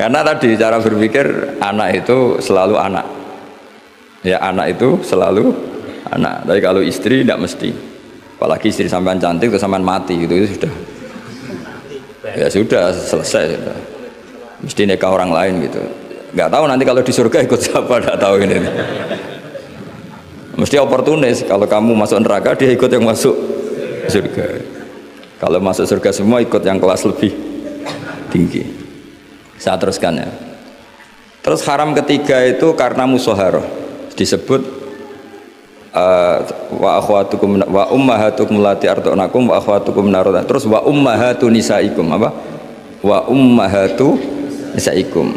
Karena tadi cara berpikir anak itu selalu anak. Ya anak itu selalu anak. Tapi kalau istri tidak mesti. Apalagi istri sampean cantik atau sampean mati gitu itu sudah. Ya sudah selesai sudah. Mesti nikah orang lain gitu. Nggak tahu nanti kalau di surga ikut siapa, nggak tahu ini. Mesti oportunis. Kalau kamu masuk neraka dia ikut yang masuk surga. Kalau masuk surga semua ikut yang kelas lebih tinggi. Saya teruskan ya. Terus haram ketiga itu karena musoharoh, disebut wa akhwatukum wa ummahatukum lati arda'nakum wa akhwatukum narada. Terus wa ummahatu nisaikum apa? Wa ummahatu nisaikum.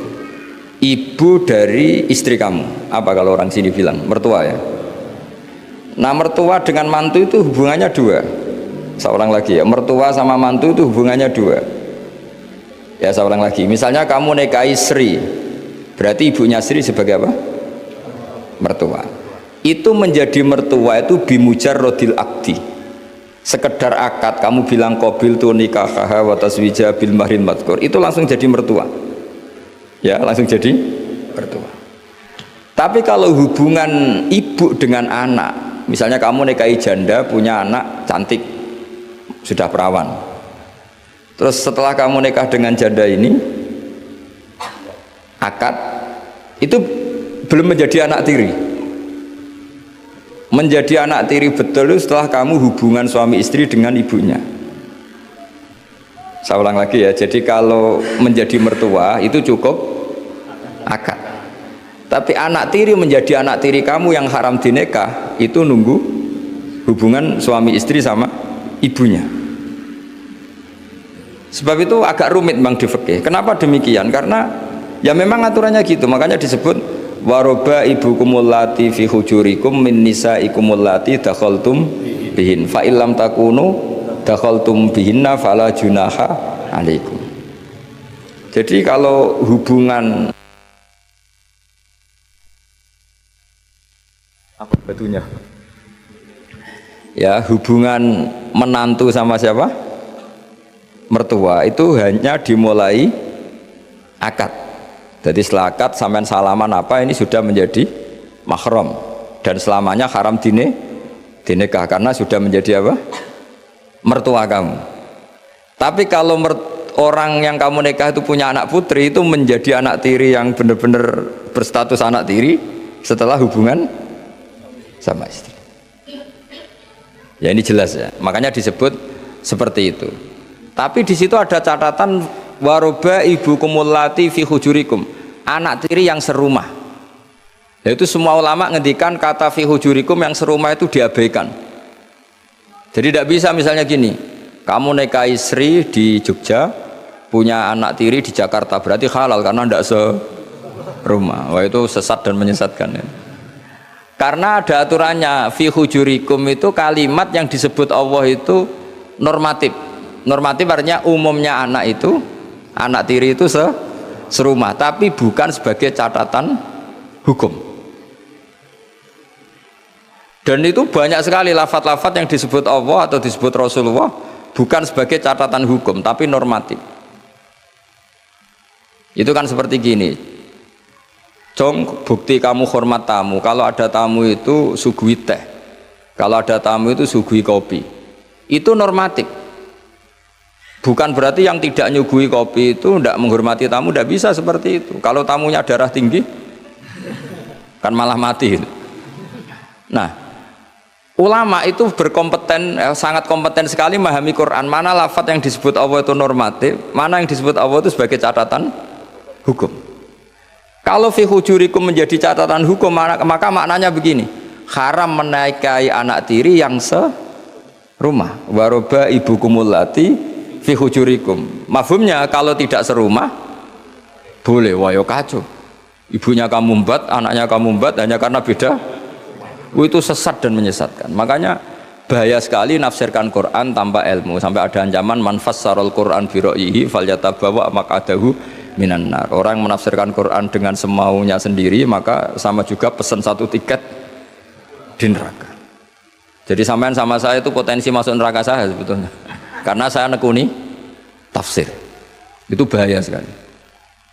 Ibu dari istri kamu. Apa kalau orang sini bilang? Mertua ya. Nah, mertua dengan mantu itu hubungannya dua. Seorang lagi ya, mertua sama mantu itu hubungannya dua. Ya, seorang lagi. Misalnya kamu nikahi Sri, berarti ibunya Sri sebagai apa? Mertua. Itu menjadi mertua itu bimujarrodil akdi. Sekedar akad, kamu bilang qabil tu nikahaha wa taswija bil mahrin madkur, itu langsung jadi mertua. Ya, langsung jadi mertua. Tapi kalau hubungan ibu dengan anak, misalnya kamu nikahi janda, punya anak cantik, sudah perawan. Terus setelah kamu nikah dengan janda ini, akad, itu belum menjadi anak tiri. Menjadi anak tiri betul itu setelah kamu hubungan suami istri dengan ibunya. Saya ulang lagi ya, jadi kalau menjadi mertua itu cukup akad. Tapi anak tiri menjadi anak tiri kamu yang haram dinikah, itu nunggu hubungan suami istri sama ibunya. Sebab itu agak rumit Bang di fikih. Kenapa demikian? Karena ya memang aturannya gitu. Makanya disebut waroba ibukumul lati fi hujurikum min nisaikumul lati dakhaltum bihin fa illam takunu dakhaltum bihinna fala junaha alaikum. Jadi kalau hubungan apa batunya? Ya, hubungan menantu sama siapa? Mertua itu hanya dimulai akad. Jadi setelah akad sampean salaman apa ini sudah menjadi mahram dan selamanya haram dinikah karena sudah menjadi apa? Mertua kamu. Tapi kalau orang yang kamu nikah itu punya anak putri, itu menjadi anak tiri yang benar-benar berstatus anak tiri setelah hubungan sama istri. Ya ini jelas ya. Makanya disebut seperti itu. Tapi di situ ada catatan waroba ibu kumulati fi hujurikum, anak tiri yang serumah. Yaitu semua ulama ngendikan kata fi hujurikum yang serumah itu diabaikan. Jadi tidak bisa misalnya gini, kamu nikahi Sri di Jogja, punya anak tiri di Jakarta, berarti halal karena tidak serumah. Wah itu sesat dan menyesatkan ya. Karena ada aturannya, fi hujurikum itu kalimat yang disebut Allah itu normatif. Normatif artinya umumnya anak itu, anak tiri itu serumah, tapi bukan sebagai catatan hukum. Dan itu banyak sekali lafaz-lafaz yang disebut Allah atau disebut Rasulullah bukan sebagai catatan hukum, tapi normatif. Itu kan seperti gini, Jong, bukti kamu hormat tamu, kalau ada tamu itu suguhi teh, kalau ada tamu itu suguhi kopi. Itu normatif. Bukan berarti yang tidak nyuguhi kopi itu tidak menghormati tamu, tidak bisa seperti itu. Kalau tamunya darah tinggi kan malah mati. Nah, ulama itu berkompeten, sangat kompeten sekali memahami Quran. Mana lafaz yang disebut Allah itu normatif, mana yang disebut Allah itu sebagai catatan hukum. Kalau fi hujurikum menjadi catatan hukum, maka maknanya begini, haram menikahi anak tiri yang serumah. Waroba ibukumul lati fi hujurikum. Mafhumnya kalau tidak serumah boleh, wayo kacau. Ibunya kamu embat, anaknya kamu embat hanya karena beda. Itu sesat dan menyesatkan. Makanya bahaya sekali nafsirkan Quran tanpa ilmu. Sampai ada ancaman man fassarul Quran bi ra'yihi falyatabawa maq'adahu minan nar. Orang menafsirkan Quran dengan semaunya sendiri maka sama juga pesan satu tiket di neraka. Jadi sampean sama saya itu potensi masuk neraka saya sebetulnya. Karena saya nekuni tafsir. Itu bahaya sekali.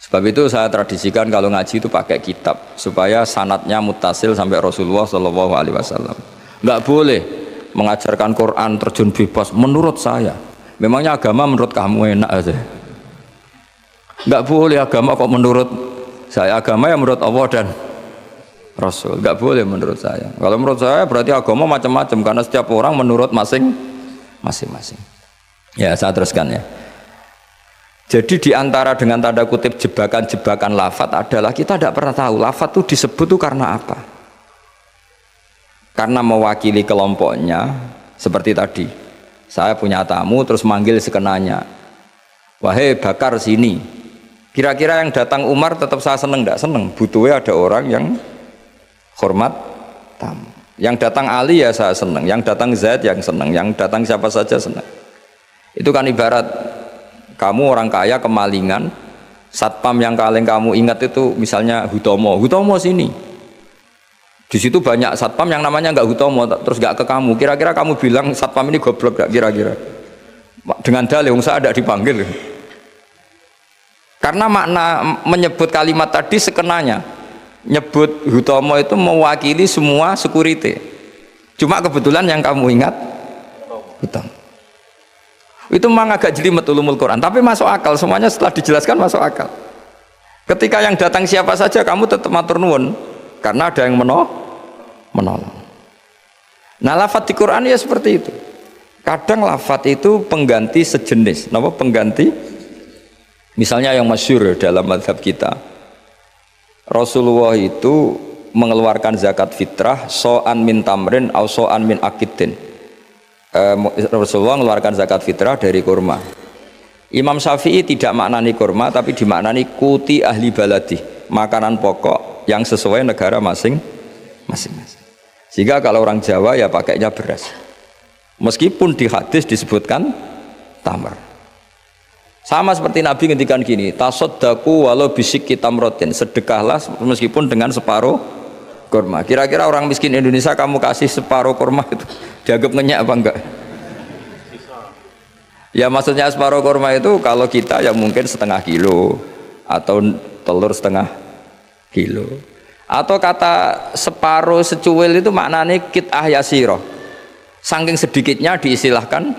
Sebab itu saya tradisikan kalau ngaji itu pakai kitab supaya sanadnya muttasil sampai Rasulullah Shallallahu Alaihi Wasallam. Nggak boleh mengajarkan Quran terjun bebas. Menurut saya, memangnya agama menurut kamu enak aja. Nggak boleh agama kok menurut saya. Agama yang menurut Allah dan Rasul. Nggak boleh menurut saya. Kalau menurut saya berarti agama macam-macam karena setiap orang menurut masing-masing. Ya saya teruskan ya. Jadi diantara dengan tanda kutip jebakan-jebakan lafat adalah kita tidak pernah tahu lafat itu disebut itu karena apa. Karena mewakili kelompoknya, seperti tadi. Saya punya tamu terus manggil sekenanya. Wahai Bakar sini. Kira-kira yang datang Umar tetap saya seneng tidak seneng. Butuhnya ada orang yang hormat tamu. Yang datang Ali ya saya seneng. Yang datang Zaid yang seneng. Yang datang siapa saja seneng. Itu kan ibarat kamu orang kaya kemalingan, satpam yang paling kamu ingat itu misalnya Hutomo sini. Di situ banyak satpam yang namanya nggak Hutomo, terus nggak ke kamu. Kira-kira kamu bilang satpam ini goblok nggak kira-kira? Dengan dalih, saya ada dipanggil. Karena makna menyebut kalimat tadi sekenanya, nyebut Hutomo itu mewakili semua security. Cuma kebetulan yang kamu ingat Hutomo. Itu memang agak jelimet ulumul Quran, tapi masuk akal, semuanya setelah dijelaskan masuk akal. Ketika yang datang siapa saja kamu tetap matur nuwun karena ada yang menolong. Nah lafadz di Quran ya seperti itu. Kadang lafadz itu pengganti sejenis. Napa pengganti? Misalnya yang masyhur dalam mazhab kita, Rasulullah itu mengeluarkan zakat fitrah so'an min tamrin au so'an min akidin. Rasulullah mengeluarkan zakat fitrah dari kurma. Imam Syafi'i tidak maknani kurma tapi dimaknani kuti ahli baladi, makanan pokok yang sesuai negara masing-masing. Sehingga kalau orang Jawa ya pakainya beras. Meskipun di hadis disebutkan tamar. Sama seperti Nabi ngendikan gini, tasaddaku walau bisyikki tamrotin, sedekahlah meskipun dengan separuh kurma. Kira-kira orang miskin Indonesia kamu kasih separuh kurma itu dianggap ngenyak apa enggak? Ya maksudnya separuh kurma itu kalau kita ya mungkin setengah kilo atau telur setengah kilo. Atau kata separuh secuil itu maknanya kit'ah yasiroh. Saking sedikitnya diistilahkan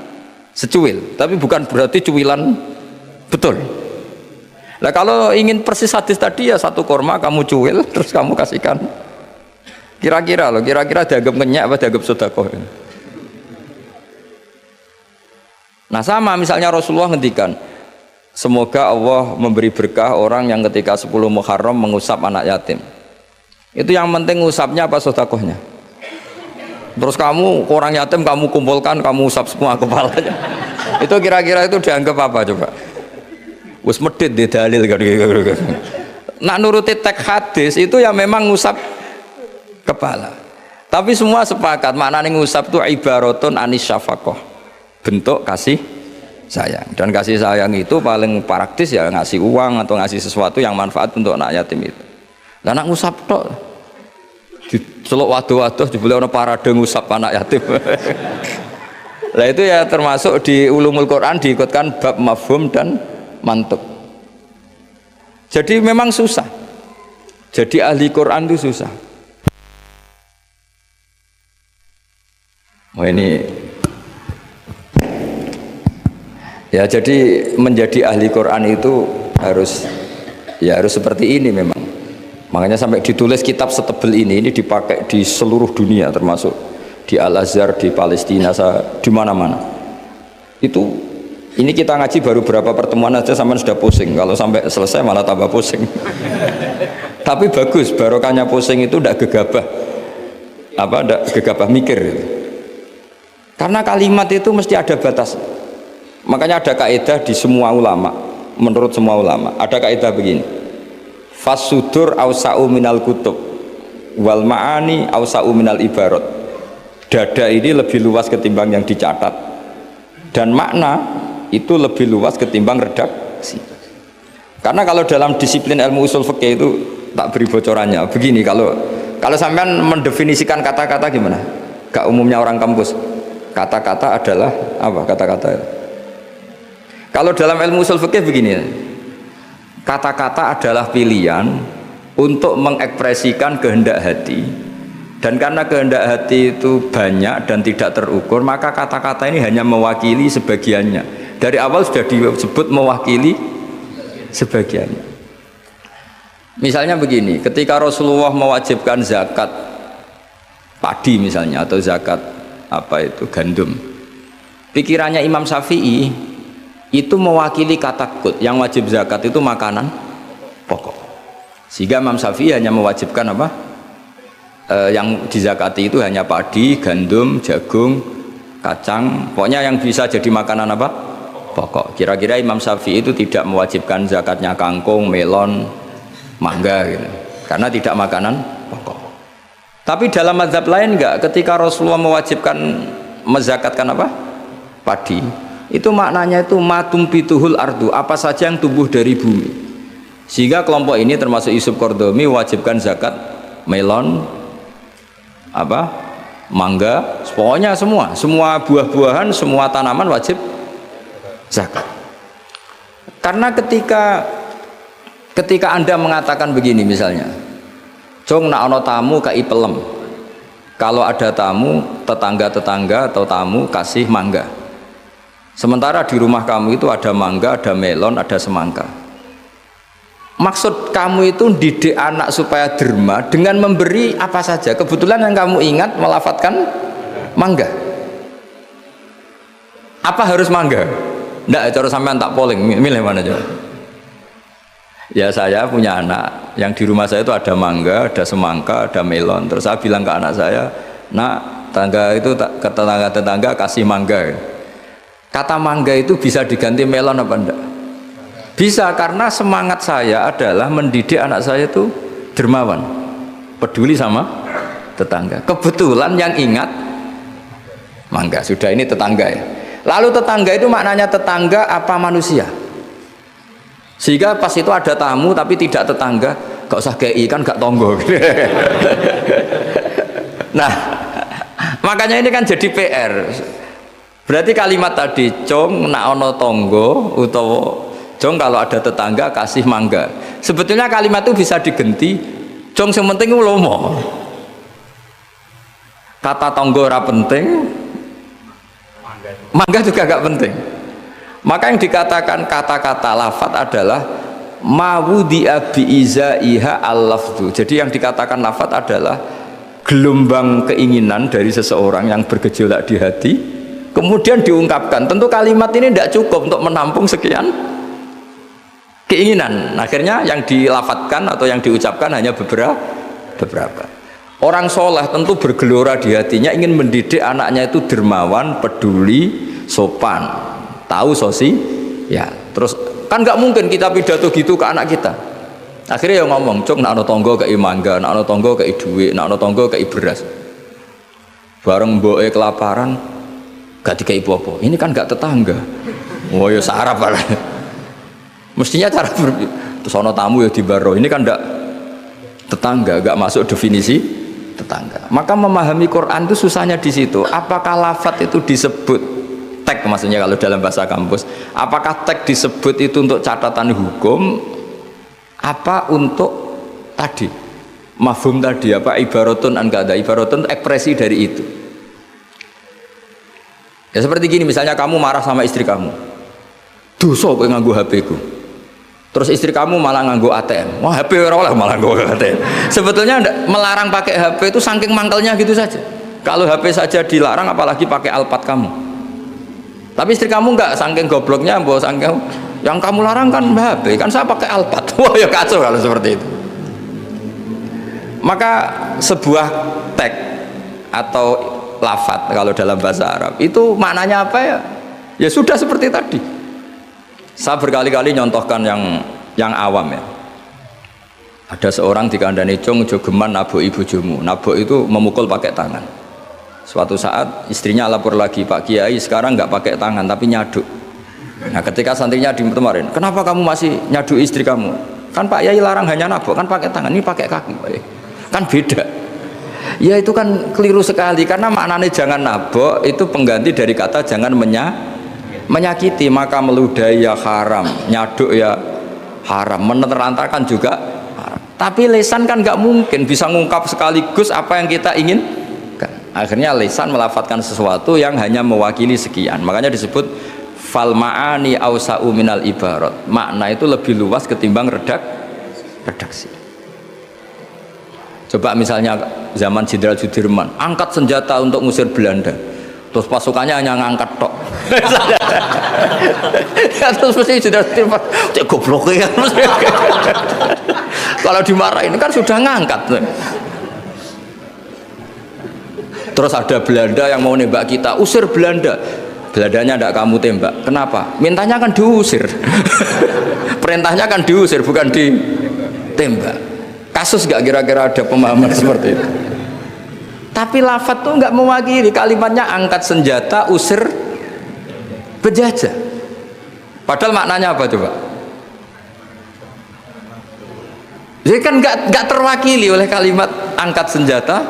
secuil, tapi bukan berarti cuilan betul. Nah kalau ingin persis hadis tadi ya satu kurma kamu cuil terus kamu kasihkan. Kira-kira dianggap ngenyak apa dianggap sedekah. Nah sama misalnya Rasulullah ngendikan, semoga Allah memberi berkah orang yang ketika 10 Muharram mengusap anak yatim. Itu yang penting usapnya apa sedekahnya. Terus kamu orang yatim kamu kumpulkan kamu usap semua kepalanya. Itu kira-kira itu dianggap apa coba? Wis medit di dalil kan. Nak nuruti teks hadis itu ya memang ngusap kepala. Tapi semua sepakat maknanya ngusap itu ibaratun anis syafaqah, bentuk kasih sayang. Dan kasih sayang itu paling praktis ya ngasih uang atau ngasih sesuatu yang manfaat untuk anak yatim itu. Lah nak ngusap tok diceluk waduh-waduh dibeli ana parade ngusap anak yatim. Lah itu ya termasuk di ulumul Quran diikutkan bab mafhum dan mantuk. Jadi memang susah. Jadi ahli Quran itu susah. Oh ini ya jadi menjadi ahli Quran itu harus seperti ini memang. Makanya sampai ditulis kitab setebel ini dipakai di seluruh dunia termasuk di Al-Azhar, di Palestina, di mana-mana. Itu ini kita ngaji baru berapa pertemuan aja sampai sudah pusing. Kalau sampai selesai malah tambah pusing. Tapi bagus barokahnya pusing itu tidak gegabah. Tidak gegabah mikir. Karena kalimat itu mesti ada batas. Makanya ada kaidah di semua ulama, menurut semua ulama, ada kaidah begini. Fasudur awsa'u minal kutub wal ma'ani awsa'u minal ibarat. Dada ini lebih luas ketimbang yang dicatat. Dan makna itu lebih luas ketimbang redaksi. Karena kalau dalam disiplin ilmu usul fikih itu tak beri bocorannya. Begini kalau sampean mendefinisikan kata-kata gimana? Gak umumnya orang kampus. Kata-kata adalah apa kata-kata? Kalau dalam ilmu usul fikih begini. Kata-kata adalah pilihan untuk mengekspresikan kehendak hati, dan karena kehendak hati itu banyak dan tidak terukur, maka kata-kata ini hanya mewakili sebagiannya. Dari awal sudah disebut mewakili sebagiannya. Misalnya begini, ketika Rasulullah mewajibkan zakat padi misalnya, atau zakat gandum, pikirannya Imam Syafi'i itu mewakili kata kut, yang wajib zakat itu makanan pokok, sehingga Imam Syafi'i hanya mewajibkan yang dizakati itu hanya padi, gandum, jagung, kacang, pokoknya yang bisa jadi makanan pokok. Kira-kira Imam Syafi'i itu tidak mewajibkan zakatnya kangkung, melon, mangga gitu, karena tidak makanan pokok. Tapi dalam mazhab lain enggak, ketika Rasulullah mewajibkan mezakatkan padi, itu maknanya itu matum pituhul ardu, apa saja yang tumbuh dari bumi. Sehingga kelompok ini termasuk Yusuf Qardomi wajibkan zakat melon, mangga, pokoknya semua buah-buahan, semua tanaman wajib zakat. Karena ketika Anda mengatakan begini misalnya, "Jong nak ono tamu kai pelem." Kalau ada tamu, tetangga-tetangga atau tamu kasih mangga. Sementara di rumah kamu itu ada mangga, ada melon, ada semangka. Maksud kamu itu didik anak supaya derma dengan memberi apa saja. Kebetulan yang kamu ingat melafadzkan mangga. Apa harus mangga? Nggak, cara sampean tak polling, milih mana aja. Ya saya punya anak, yang di rumah saya itu ada mangga, ada semangka, ada melon. Terus saya bilang ke anak saya, "Nak, ke tetangga kasih mangga." Kata mangga itu bisa diganti melon apa enggak? Bisa, karena semangat saya adalah mendidik anak saya itu dermawan, peduli sama tetangga. Kebetulan yang ingat mangga, sudah ini tetangga ya. Lalu tetangga itu maknanya tetangga apa manusia? Sehingga pas itu ada tamu tapi tidak tetangga, gak usah kei kan gak tonggo. Nah, makanya ini kan jadi PR. Berarti kalimat tadi, "Cong nak ono tonggo," utawa "Cong kalau ada tetangga kasih mangga." Sebetulnya kalimat itu bisa diganti, "Cong yang penting lomo." Kata tonggo ora penting, mangga juga gak penting. Maka yang dikatakan kata-kata lafat adalah mawudi'a bi'izaiha al-lafdu. Jadi yang dikatakan lafat adalah gelombang keinginan dari seseorang yang bergejolak di hati, kemudian diungkapkan. Tentu kalimat ini tidak cukup untuk menampung sekian keinginan. Akhirnya yang dilafatkan atau yang diucapkan hanya beberapa. Orang soleh tentu bergelora di hatinya ingin mendidik anaknya itu dermawan, peduli, sopan, tahu ya. Terus kan nggak mungkin kita pidato gitu ke anak kita. Akhirnya yang ngomong, "Cuk, nak ono tonggo kei mangga, nak ono tonggo kei duit, nak ono tonggo kei beras." Bareng mboke kelaparan, gak dikei apa-apa. Ini kan gak tetangga. Oh ya sarap lah. Mestinya cara terus ono tamu ya dibaro. Ini kan ndak tetangga, gak masuk definisi tetangga. Maka memahami Quran itu susahnya di situ. Apakah lafadz itu disebut tag, maksudnya kalau dalam bahasa kampus, apakah tag disebut itu untuk catatan hukum, apa untuk tadi mafhum tadi, apa ibaratun an kada, ibaratun ekspresi dari itu. Ya seperti gini, misalnya kamu marah sama istri kamu, dosa kowe nganggo HP ku. Terus istri kamu malah nganggo ATM. Wah, HP ora oleh malah nganggo ATM. Sebetulnya melarang pakai HP itu saking mangkelnya gitu saja. Kalau HP saja dilarang, apalagi pakai Alphard kamu. Tapi istri kamu enggak, saking gobloknya, mbok saking yang kamu larang kan HP, kan saya pakai Alphard. Wah, ya kacau kalau seperti itu. Maka sebuah tag atau lafadz kalau dalam bahasa Arab itu maknanya apa ya? Ya sudah seperti tadi. Saya berkali-kali nyontohkan yang awam ya. Ada seorang dikandani, "Cung, jogeman naboki bojomu." Nabok itu memukul pakai tangan. Suatu saat istrinya lapor lagi, "Pak Kiai sekarang nggak pakai tangan tapi nyaduk." Nah ketika santrinya kemarin, "Kenapa kamu masih nyaduk istri kamu? Kan Pak Kiai larang hanya nabok, kan pakai tangan, ini pakai kaki." Kan beda. Ya itu kan keliru sekali, karena maknanya jangan nabok itu pengganti dari kata jangan menyakiti. Maka meludahi ya haram, nyaduk ya haram, menerantakan juga haram. Tapi lisan kan nggak mungkin bisa ngungkap sekaligus apa yang kita ingin. Akhirnya lisan melafatkan sesuatu yang hanya mewakili sekian. Makanya disebut fal ma'ani ausa'u minal ibarat. Makna itu lebih luas ketimbang redaksi. Coba misalnya zaman Jenderal Sudirman angkat senjata untuk ngusir Belanda, terus pasukannya hanya ngangkat tok. Terus mesti Jenderal Sudirman cek goblok ya. Kalau dimarahin kan sudah ngangkat. Terus ada Belanda yang mau nembak kita, usir Belanda. Belandanya tidak kamu tembak. Kenapa? Mintanya kan diusir. Perintahnya kan diusir, bukan ditembak. Kasus gak kira-kira ada pemahaman seperti itu? Tapi lafadz tuh nggak mewakili, kalimatnya angkat senjata, usir penjajah. Padahal maknanya apa coba? Jadi kan nggak terwakili oleh kalimat angkat senjata,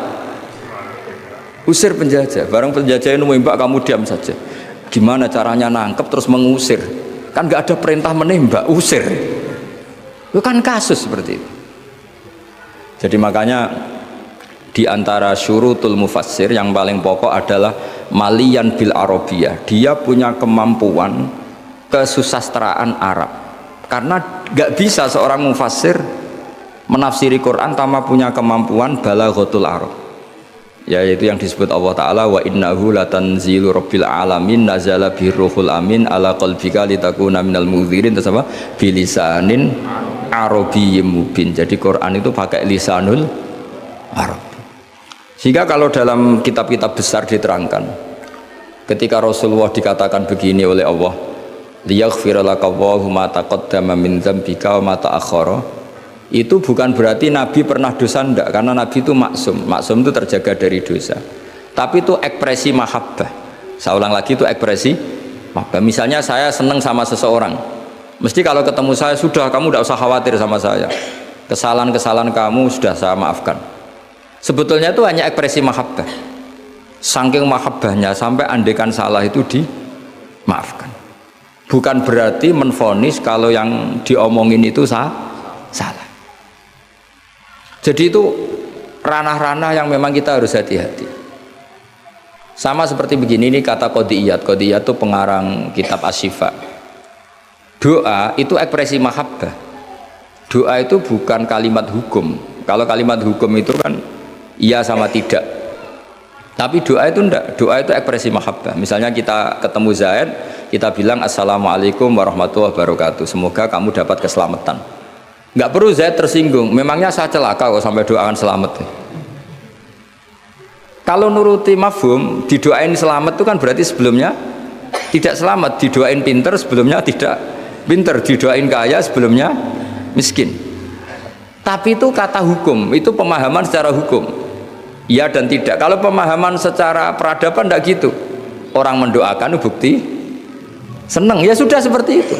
usir penjajah. Barang penjajah itu menembak, kamu diam saja. Gimana caranya nangkep terus mengusir? Kan nggak ada perintah menembak, usir. Itu kan kasus seperti itu. Jadi makanya di antara syurutul mufassir yang paling pokok adalah maliyan bil arabiyah. Dia punya kemampuan kesusastraan Arab. Karena nggak bisa seorang mufassir menafsiri Quran tanpa punya kemampuan balaghatul Arab. Yaitu yang disebut Allah Ta'ala wa innahu latanzilu rabbil alamin nazala biruhul amin ala qalbika litakuna minal mudhirin. Terus apa? Bilisanin Arabiyyim mubin. Jadi Quran itu pakai lisanul Arab. Sehingga kalau dalam kitab-kitab besar diterangkan, ketika Rasulullah dikatakan begini oleh Allah, liyaghfira lakallahu ma taqaddama min dzambika wa ma ta'akhkhara, itu bukan berarti Nabi pernah dosa, enggak, karena Nabi itu maksum. Maksum itu terjaga dari dosa. Tapi itu ekspresi mahabbah. Saya ulang lagi, itu ekspresi mahabbah. Misalnya saya senang sama seseorang, mesti kalau ketemu saya, sudah kamu tidak usah khawatir sama saya, kesalahan-kesalahan kamu sudah saya maafkan. Sebetulnya itu hanya ekspresi mahabbah. Saking mahabbahnya sampai andekan salah itu dimaafkan. Bukan berarti menvonis kalau yang diomongin itu salah. Jadi itu ranah-ranah yang memang kita harus hati-hati. Sama seperti begini, ini kata Qodiyat. Qodiyat itu pengarang kitab Asy-Syifa. Doa itu ekspresi mahabbah. Doa itu bukan kalimat hukum. Kalau kalimat hukum itu kan iya sama tidak. Tapi doa itu enggak. Doa itu ekspresi mahabbah. Misalnya kita ketemu Zaid, kita bilang assalamualaikum warahmatullahi wabarakatuh. Semoga kamu dapat keselamatan. Enggak perlu Zaid tersinggung. Memangnya saya celaka kok sampai doakan selamat. Kalau nuruti mafhum, didoain selamat itu kan berarti sebelumnya tidak selamat. Didoain pinter, sebelumnya tidak pinter. Didoain kaya, sebelumnya miskin. Tapi itu kata hukum, itu pemahaman secara hukum, iya dan tidak. Kalau pemahaman secara peradaban tidak gitu. Orang mendoakan bukti senang, ya sudah seperti itu.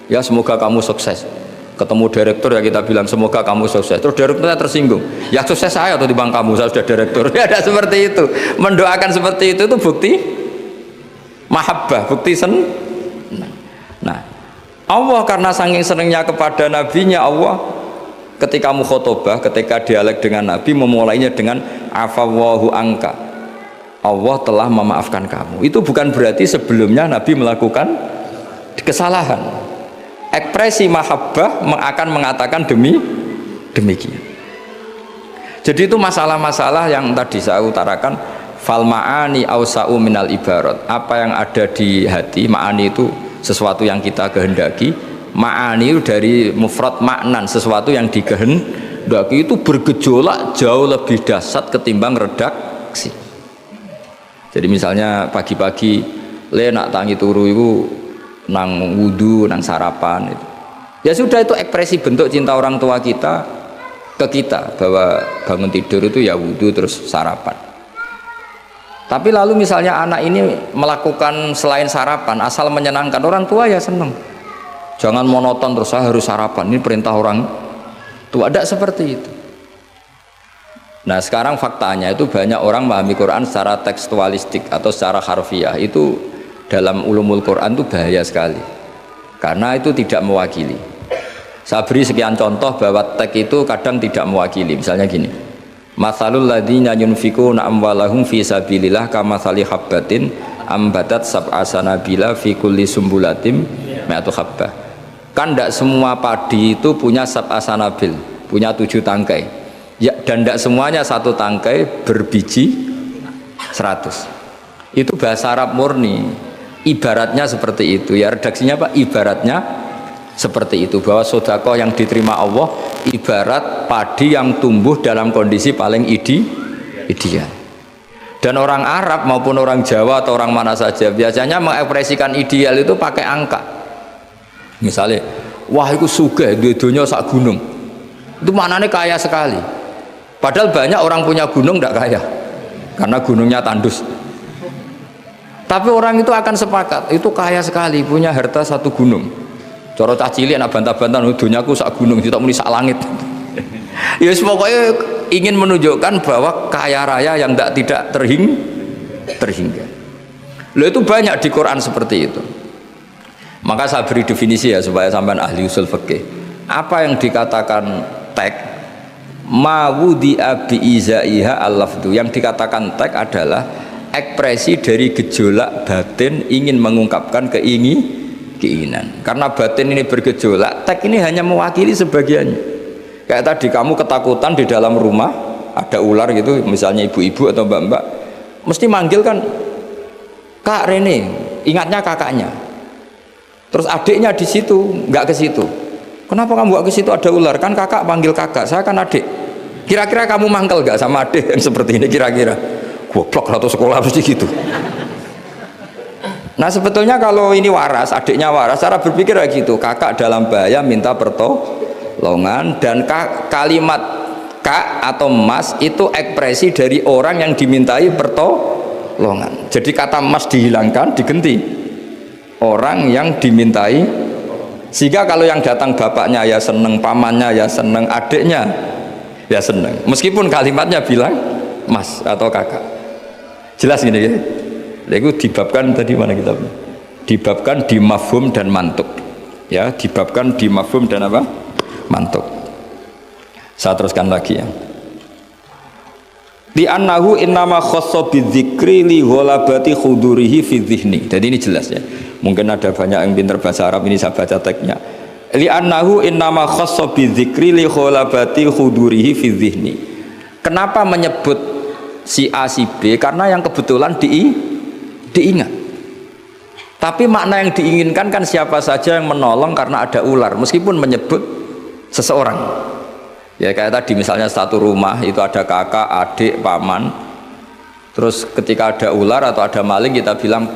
Ya semoga kamu sukses. Ketemu direktur ya kita bilang semoga kamu sukses. Terus direkturnya tersinggung, ya sukses saya atau dibang kamu, saya sudah direktur. Ya ada seperti itu. Mendoakan seperti itu bukti mahabbah, bukti senang. Nah, Allah karena saking senangnya kepada nabinya, Allah ketika mukhotobah, ketika dialek dengan Nabi, memulainya dengan afawwahu angka, Allah telah memaafkan kamu. Itu bukan berarti sebelumnya Nabi melakukan kesalahan. Ekspresi mahabbah akan mengatakan demikian. Jadi itu masalah-masalah yang tadi saya utarakan, fal ma'ani ausa'u minal ibarat. Apa yang ada di hati, ma'ani itu sesuatu yang kita kehendaki. Ma'ani dari mufrad maknan, sesuatu yang dikehendaki itu bergejolak jauh lebih dahsyat ketimbang redaksi. Jadi misalnya pagi-pagi le nak tangi turu itu nang wudu, nang sarapan itu. Ya sudah, itu ekspresi bentuk cinta orang tua kita ke kita, bahwa bangun tidur itu ya wudu terus sarapan. Tapi lalu misalnya anak ini melakukan selain sarapan asal menyenangkan orang tua, ya senang. Jangan monoton terus saya harus sarapan, ini perintah orang tua. Tidak seperti itu. Nah sekarang faktanya itu banyak orang memahami Quran secara tekstualistik atau secara harfiah. Itu dalam ulumul Quran itu bahaya sekali, karena itu tidak mewakili. Saya beri sekian contoh bahwa teks itu kadang tidak mewakili. Misalnya gini, matsalul ladzina yunfikuna amwalahum fi sabilillah kamatsali habbatin ambatat sab'a sanabila fi kulli sumbulatin mi'atu habbah. Kan tidak semua padi itu punya sab'a sanabil, punya 7 tangkai ya, dan tidak semuanya satu tangkai berbiji 100. Itu bahasa Arab murni, ibaratnya seperti itu ya, redaksinya Pak, ibaratnya seperti itu, bahwa sedekah yang diterima Allah ibarat padi yang tumbuh dalam kondisi paling ideal. Dan orang Arab maupun orang Jawa atau orang mana saja biasanya mengekspresikan ideal itu pakai angka. Misalnya, wah itu sugih dunia sak gunung, itu maknanya kaya sekali. Padahal banyak orang punya gunung tidak kaya karena gunungnya tandus. Tapi orang itu akan sepakat itu kaya sekali, punya harta satu gunung. Cara cah cilik anak bantah-bantah dunyaku sak gunung, tidak muni sak langit. Ya pokoknya ingin menunjukkan bahwa kaya raya yang tidak terhingga. Loh itu banyak di Quran seperti itu. Maka saya beri definisi ya supaya sampean ahli usul fikih. Apa yang dikatakan tag mawudi abi izaiha al-lafdu, yang dikatakan tag adalah ekspresi dari gejolak batin ingin mengungkapkan keinginan. Karena batin ini bergejolak, tag ini hanya mewakili sebagiannya. Kayak tadi kamu ketakutan di dalam rumah ada ular gitu, misalnya ibu-ibu atau mbak-mbak, mesti manggil kan, Kak Rene, ingatnya kakaknya. Terus adiknya di situ, nggak ke situ. Kenapa kamu nggak ke situ, ada ular? Kan kakak panggil kakak, saya kan adik. Kira-kira kamu mangkel nggak sama adik yang seperti ini? Kira-kira goblok atau sekolah mesti gitu. Nah sebetulnya kalau ini waras, adiknya waras, cara berpikir kayak gitu, kakak dalam bahaya minta pertolongan, dan kalimat kak atau mas itu ekspresi dari orang yang dimintai pertolongan. Jadi kata mas dihilangkan, diganti orang yang dimintai, sehingga kalau yang datang bapaknya ya seneng, pamannya ya seneng, adiknya ya seneng, meskipun kalimatnya bilang mas atau kakak. Jelas gini ya. Itu dibabkan tadi mana kitabnya? Dibabkan di mafhum dan mantuk. Ya, dibabkan di mafhum dan apa? Mantuk. Saya teruskan lagi ya. Li annahu innama khassa bidzikri li ghalabati khudurihi fi dzihni. Jadi ini jelas ya. Mungkin ada banyak yang pintar bahasa Arab, ini saya baca teksnya. Li annahu innama khassa bidzikri li ghalabati khudurihi fi dzihni. Kenapa menyebut si A si B? Karena yang kebetulan diingat. Tapi makna yang diinginkan kan siapa saja yang menolong karena ada ular, meskipun menyebut seseorang. Ya kayak tadi misalnya satu rumah itu ada kakak, adik, paman. Terus ketika ada ular atau ada maling kita bilang,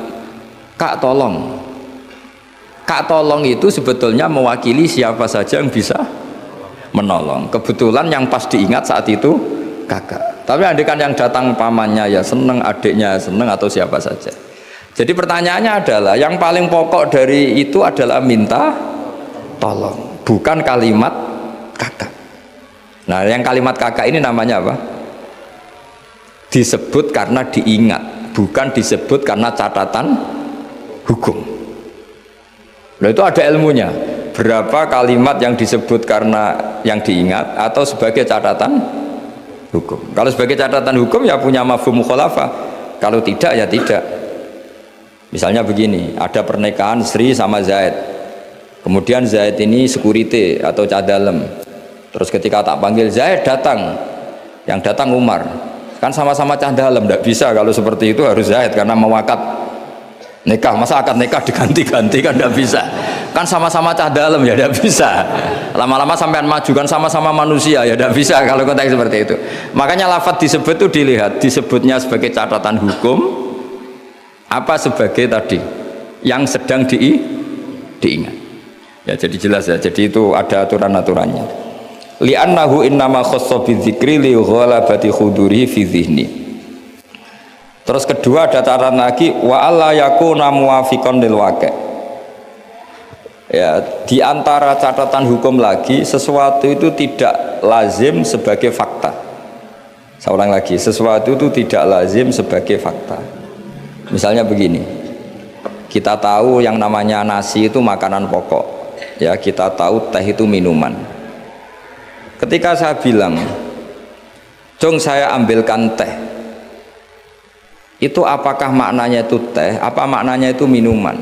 Kak tolong. Kak tolong itu sebetulnya mewakili siapa saja yang bisa menolong. Kebetulan yang pas diingat saat itu kakak. Tapi andikan yang datang pamannya ya seneng, adiknya seneng, atau siapa saja. Jadi pertanyaannya adalah yang paling pokok dari itu adalah minta tolong, bukan kalimat kakak. Nah yang kalimat kakak ini namanya apa? Disebut karena diingat, bukan disebut karena catatan hukum. Nah itu ada ilmunya. Berapa kalimat yang disebut karena yang diingat atau sebagai catatan hukum. Kalau sebagai catatan hukum ya punya mafhum mukhalafah, kalau tidak ya tidak. Misalnya begini, ada pernikahan Sri sama Zaid, kemudian Zaid ini security atau cadalem, terus ketika tak panggil Zaid datang, yang datang Umar, kan sama-sama cadalem, tidak bisa kalau seperti itu, harus Zaid karena mewakad nikah. Masa akad nikah diganti-ganti kan tidak bisa, kan sama-sama cadalem ya tidak bisa. Lama-lama sampean maju kan sama-sama manusia ya tidak bisa kalau konteks seperti itu. Makanya lafadz disebut itu dilihat, disebutnya sebagai catatan hukum apa sebagai tadi yang sedang diingat ya. Jadi jelas ya, jadi itu ada aturan-aturannya. Li'annahu innama khassa bidzikri li ghalabati khudurihi fi dzihni. Terus kedua ada catatan lagi, wa alla yakuna muwafiqan lil waqi'. Ya, di antara catatan hukum lagi, sesuatu itu tidak lazim sebagai fakta. Saya ulang lagi, sesuatu itu tidak lazim sebagai fakta. Misalnya begini, kita tahu yang namanya nasi itu makanan pokok, ya kita tahu teh itu minuman. Ketika saya bilang, Jong saya ambilkan teh, itu apakah maknanya itu teh, apa maknanya itu minuman?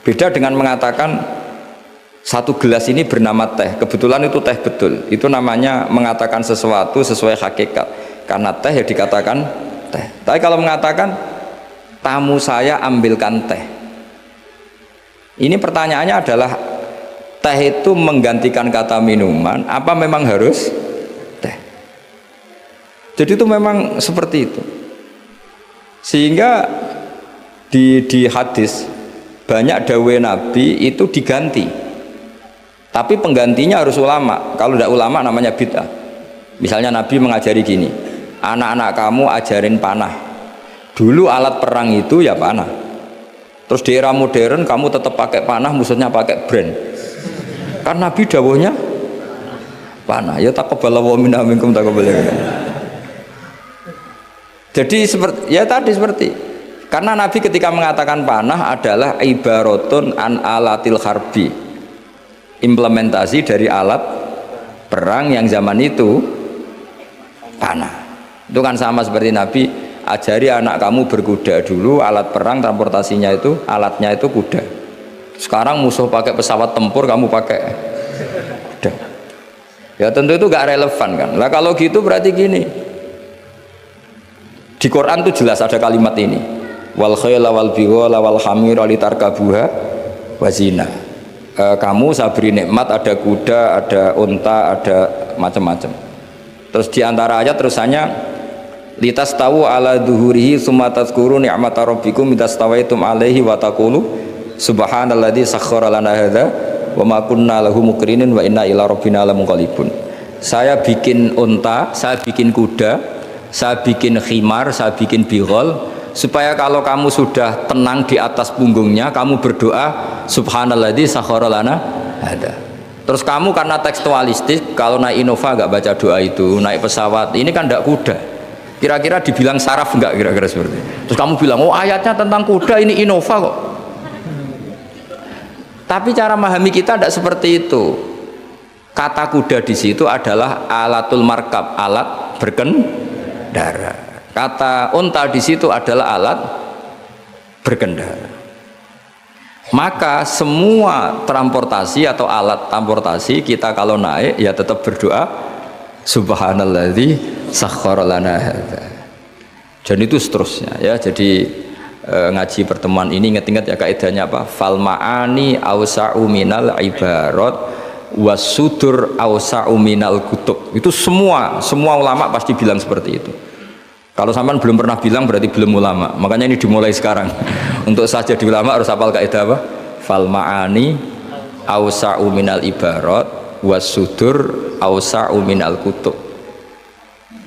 Beda dengan mengatakan satu gelas ini bernama teh, kebetulan itu teh betul, itu namanya mengatakan sesuatu sesuai hakikat, karena teh ya dikatakan teh. Tapi kalau mengatakan tamu saya ambilkan teh, ini pertanyaannya adalah teh itu menggantikan kata minuman apa memang harus teh? Jadi itu memang seperti itu. Sehingga di hadis banyak dawuh Nabi itu diganti, tapi penggantinya harus ulama. Kalau tidak ulama namanya bid'ah. Misalnya Nabi mengajari gini, anak-anak kamu ajarin panah. Dulu alat perang itu ya panah, terus di era modern kamu tetap pakai panah, musuhnya pakai brand. Kan Nabi dawuhnya panah, ya taqabbalallahu minna minkum taqabbalan. Jadi seperti ya tadi seperti, karena Nabi ketika mengatakan panah adalah ibaratun an alatil harbi, implementasi dari alat perang yang zaman itu panah. Itu kan sama seperti Nabi ajari anak kamu berkuda. Dulu alat perang transportasinya itu alatnya itu kuda. Sekarang musuh pakai pesawat tempur, kamu pakai kuda. Ya tentu itu gak relevan kan. Lah kalau gitu berarti gini, di Quran tuh jelas ada kalimat ini, wal khayla wal bighala wal hamira litarkabuha wazina. Kamu saya beri nikmat, ada kuda, ada unta, ada macam-macam. Terus di antara ayat terusannya litas tahu ala duhurihi summa tazkuru ni'mata rabbikum idastawaitum alaihi wa taqulu subhanalladzi sakhkhara lana hadza wa ma kunna lahu muqrinin wa inna ila rabbina lamunqalibun. Saya bikin unta, saya bikin kuda, saya bikin khimar, saya bikin bighal, supaya kalau kamu sudah tenang di atas punggungnya, kamu berdoa subhanalladzi sakhkhara lana hadza. Terus kamu karena tekstualistik, kalau naik Innova enggak baca doa itu, naik pesawat ini kan enggak kuda, kira-kira dibilang saraf enggak, kira-kira seperti itu. Terus kamu bilang, oh ayatnya tentang kuda, ini Innova kok. Tapi cara memahami kita tidak seperti itu. Kata kuda di situ adalah alatul markab, alat berkendara. Kata unta di situ adalah alat berkendara. Maka semua transportasi atau alat transportasi kita kalau naik ya tetap berdoa subhanalladzi sakhkhara lana hadza. Dan itu seterusnya ya. Jadi ngaji pertemuan ini ingat-ingat ya kaidahnya apa? Fal ma'ani awsa'u minal ibarat wasudur awsa'u minal kutub. Itu semua ulama pasti bilang seperti itu. Kalau sampean belum pernah bilang berarti belum ulama. Makanya ini dimulai sekarang. Untuk saja di ulama harus hafal kaidah apa? Fal ma'ani awsa'u minal ibarat wasudur awsa'u minal kutub.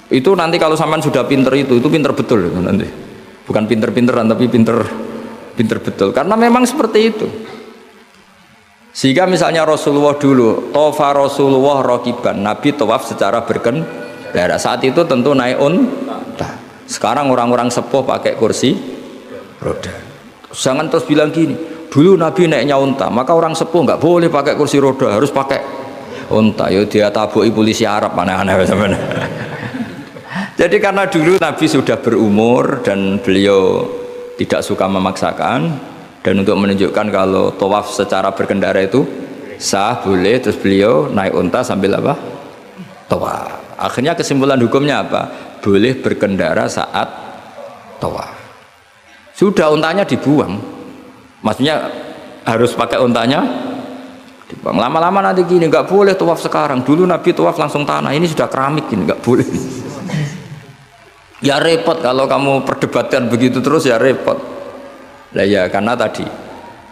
Itu nanti kalau sampean sudah pinter itu pinter betul nanti. Bukan pinter-pinteran tapi pinter betul, karena memang seperti itu. Sehingga misalnya Rasulullah dulu tofa Rasulullah rokiban, Nabi tawaf secara berkendara. Saat itu tentu naik unta. Sekarang orang-orang sepuh pakai kursi roda. Jangan terus bilang gini, dulu Nabi naiknya unta, maka orang sepuh nggak boleh pakai kursi roda, harus pakai unta. Yo dia tabuki polisi Arab, aneh-aneh sampean. Jadi karena dulu Nabi sudah berumur dan beliau tidak suka memaksakan, dan untuk menunjukkan kalau tawaf secara berkendara itu sah, boleh, terus beliau naik unta sambil apa? Tawaf. Akhirnya kesimpulan hukumnya apa? Boleh berkendara saat tawaf. Sudah untanya dibuang. Maksudnya harus pakai untanya dibuang. Lama-lama nanti gini, nggak boleh tawaf sekarang. Dulu Nabi tawaf langsung tanah, ini sudah keramik gini, nggak boleh. Ya repot kalau kamu perdebatkan begitu terus, ya repot. Lah ya karena tadi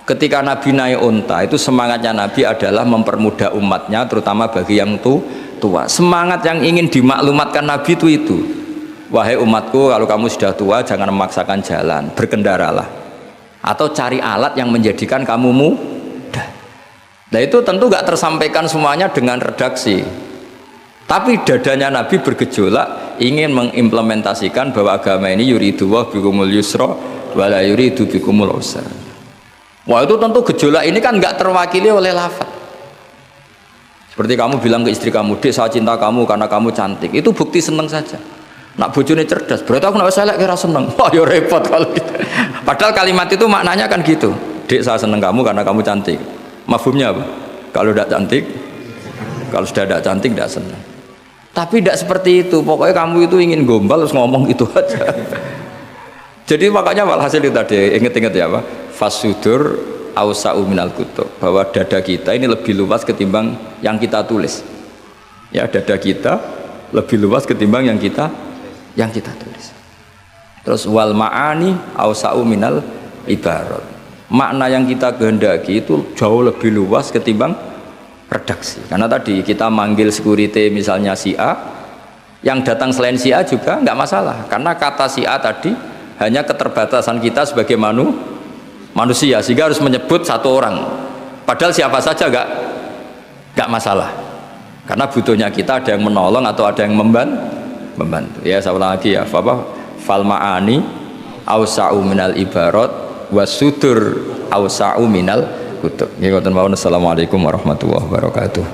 ketika Nabi naik unta itu semangatnya Nabi adalah mempermudah umatnya, terutama bagi yang tua. Semangat yang ingin dimaklumatkan Nabi itu. Wahai umatku, kalau kamu sudah tua jangan memaksakan jalan, berkendaralah. Atau cari alat yang menjadikan kamu mudah. Nah itu tentu gak tersampaikan semuanya dengan redaksi. Tapi dadanya Nabi bergejolak ingin mengimplementasikan bahwa agama ini yuridu wa bikumul yusra wa la yuridu bikumul usra. Wah itu tentu gejolak ini kan nggak terwakili oleh lafaz. Seperti kamu bilang ke istri kamu, "Dek, saya cinta kamu karena kamu cantik." Itu bukti seneng saja. Nak bojone cerdas, berarti aku nak selek kira seneng. Wah ya repot kalau gitu. Padahal kalimat itu maknanya kan gitu. "Dek, saya seneng kamu karena kamu cantik." Mafhumnya apa? Kalau tidak cantik, kalau sudah tidak cantik tidak seneng. Tapi tidak seperti itu. Pokoknya kamu itu ingin gombal terus ngomong itu aja. Jadi makanya walhasil itu tadi inget-inget ya Pak, fasudur ausa'u minal kutub, bahwa dada kita ini lebih luas ketimbang yang kita tulis. Ya, dada kita lebih luas ketimbang yang kita tulis. Terus wal ma'ani ausa'u minal ibarat. Makna yang kita kehendaki itu jauh lebih luas ketimbang redaksi. Karena tadi kita manggil security misalnya si A, yang datang selain si A juga nggak masalah, karena kata si A tadi hanya keterbatasan kita sebagai manusia, sehingga harus menyebut satu orang, padahal siapa saja nggak masalah, karena butuhnya kita ada yang menolong atau ada yang membantu. Ya saya ulang lagi ya, fal ma'ani ausa'u minal ibarat wasudur ausa'u minal kutub. Ya, assalamualaikum warahmatullahi wabarakatuh.